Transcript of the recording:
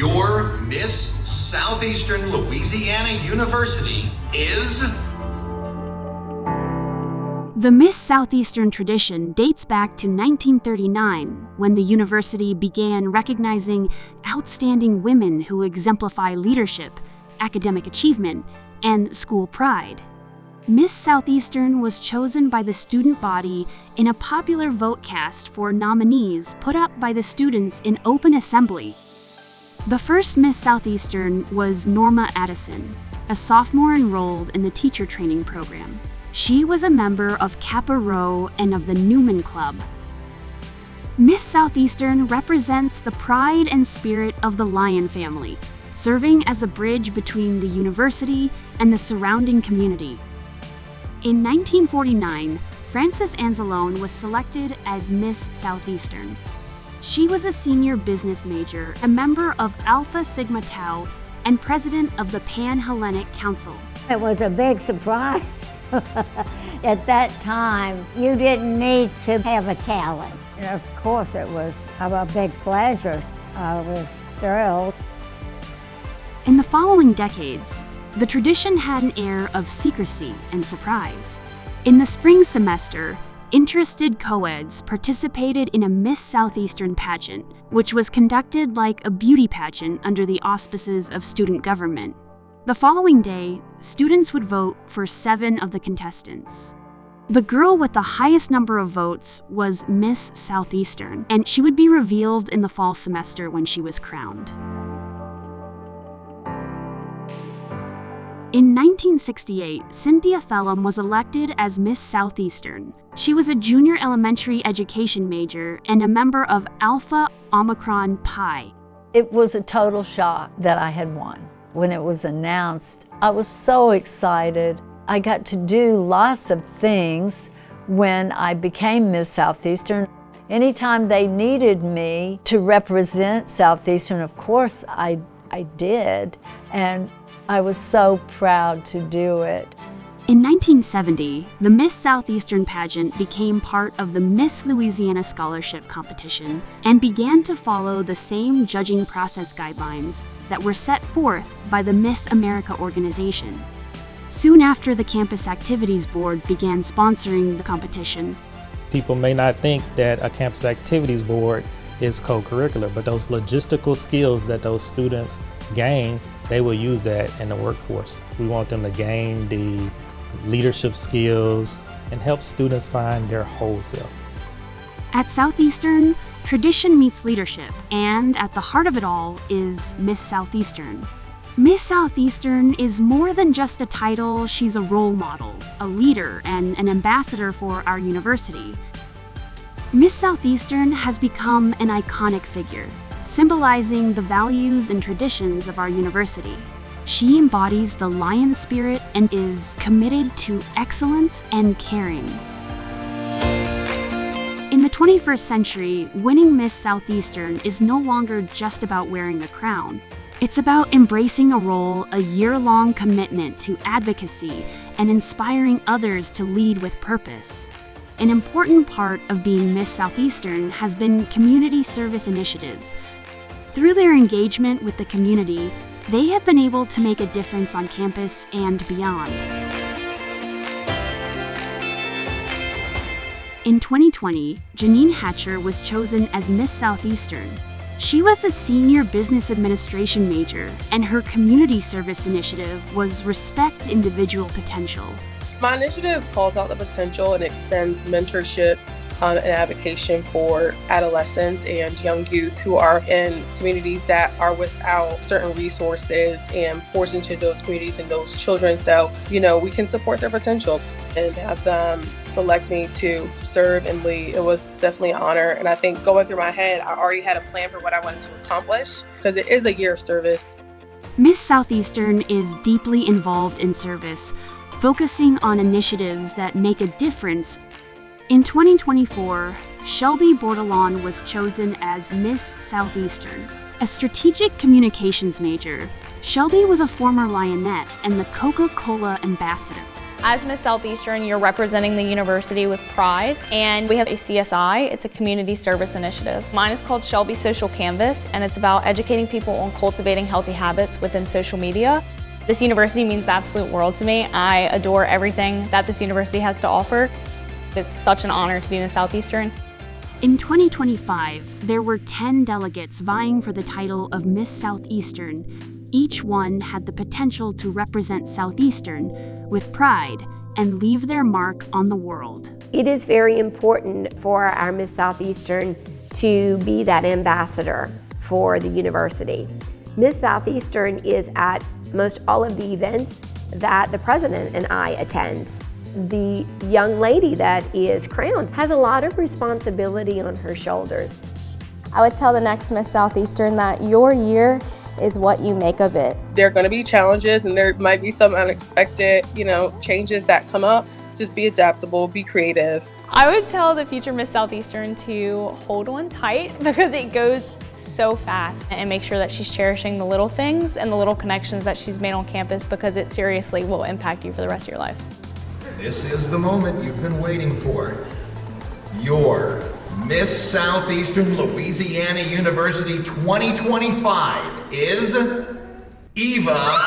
Your Miss Southeastern Louisiana University is... The Miss Southeastern tradition dates back to 1939, when the university began recognizing outstanding women who exemplify leadership, academic achievement, and school pride. Miss Southeastern was chosen by the student body in a popular vote cast for nominees put up by the students in open assembly. The first Miss Southeastern was Norma Addison, a sophomore enrolled in the teacher training program. She was a member of Kappa Rho and of the Newman Club. Miss Southeastern represents the pride and spirit of the Lion family, serving as a bridge between the university and the surrounding community. In 1949, Frances Anzalone was selected as Miss Southeastern. She was a senior business major, a member of Alpha Sigma Tau, and president of the Pan-Hellenic Council. It was a big surprise. At that time, you didn't need to have a talent. And of course, it was a big pleasure. I was thrilled. In the following decades, the tradition had an air of secrecy and surprise. In the spring semester, interested co-eds participated in a Miss Southeastern pageant, which was conducted like a beauty pageant under the auspices of student government. The following day, students would vote for 7 of the contestants. The girl with the highest number of votes was Miss Southeastern, and she would be revealed in the fall semester when she was crowned. In 1968, Cynthia Phelan was elected as Miss Southeastern. She was a junior elementary education major and a member of Alpha Omicron Pi. It was a total shock that I had won. When it was announced, I was so excited. I got to do lots of things when I became Miss Southeastern. Anytime they needed me to represent Southeastern, of course I did, and I was so proud to do it. In 1970, the Miss Southeastern pageant became part of the Miss Louisiana Scholarship Competition and began to follow the same judging process guidelines that were set forth by the Miss America organization. Soon after, the Campus Activities Board began sponsoring the competition. People may not think that a Campus Activities Board is co-curricular, but those logistical skills that those students gain, they will use that in the workforce. We want them to gain the leadership skills and help students find their whole self. At Southeastern, tradition meets leadership, and at the heart of it all is Miss Southeastern. Miss Southeastern is more than just a title. She's a role model, a leader, and an ambassador for our university. Miss Southeastern has become an iconic figure, symbolizing the values and traditions of our university. She embodies the Lion spirit and is committed to excellence and caring. In the 21st century, winning Miss Southeastern is no longer just about wearing a crown. It's about embracing a role, a year-long commitment to advocacy, and inspiring others to lead with purpose. An important part of being Miss Southeastern has been community service initiatives. Through their engagement with the community, they have been able to make a difference on campus and beyond. In 2020, Janine Hatcher was chosen as Miss Southeastern. She was a senior business administration major, and her community service initiative was Respect Individual Potential. My initiative calls out the potential and extends mentorship and advocacy for adolescents and young youth who are in communities that are without certain resources, and pours into those communities and those children so, we can support their potential and have them select me to serve and lead. It was definitely an honor, and I think going through my head, I already had a plan for what I wanted to accomplish because it is a year of service. Miss Southeastern is deeply involved in service, focusing on initiatives that make a difference. In 2024, Shelby Bordelon was chosen as Miss Southeastern. A strategic communications major, Shelby was a former Lionette and the Coca-Cola ambassador. As Miss Southeastern, you're representing the university with pride, and we have a CSI, it's a community service initiative. Mine is called Shelby Social Canvas, and it's about educating people on cultivating healthy habits within social media. This university means the absolute world to me. I adore everything that this university has to offer. It's such an honor to be Miss Southeastern. In 2025, there were 10 delegates vying for the title of Miss Southeastern. Each one had the potential to represent Southeastern with pride and leave their mark on the world. It is very important for our Miss Southeastern to be that ambassador for the university. Miss Southeastern is at most all of the events that the president and I attend. The young lady that is crowned has a lot of responsibility on her shoulders. I would tell the next Miss Southeastern that your year is what you make of it. There are going to be challenges, and there might be some unexpected, changes that come up. Just be adaptable, be creative. I would tell the future Miss Southeastern to hold on tight because it goes so fast, and make sure that she's cherishing the little things and the little connections that she's made on campus, because it seriously will impact you for the rest of your life. This is the moment you've been waiting for. Your Miss Southeastern Louisiana University 2025 is Eva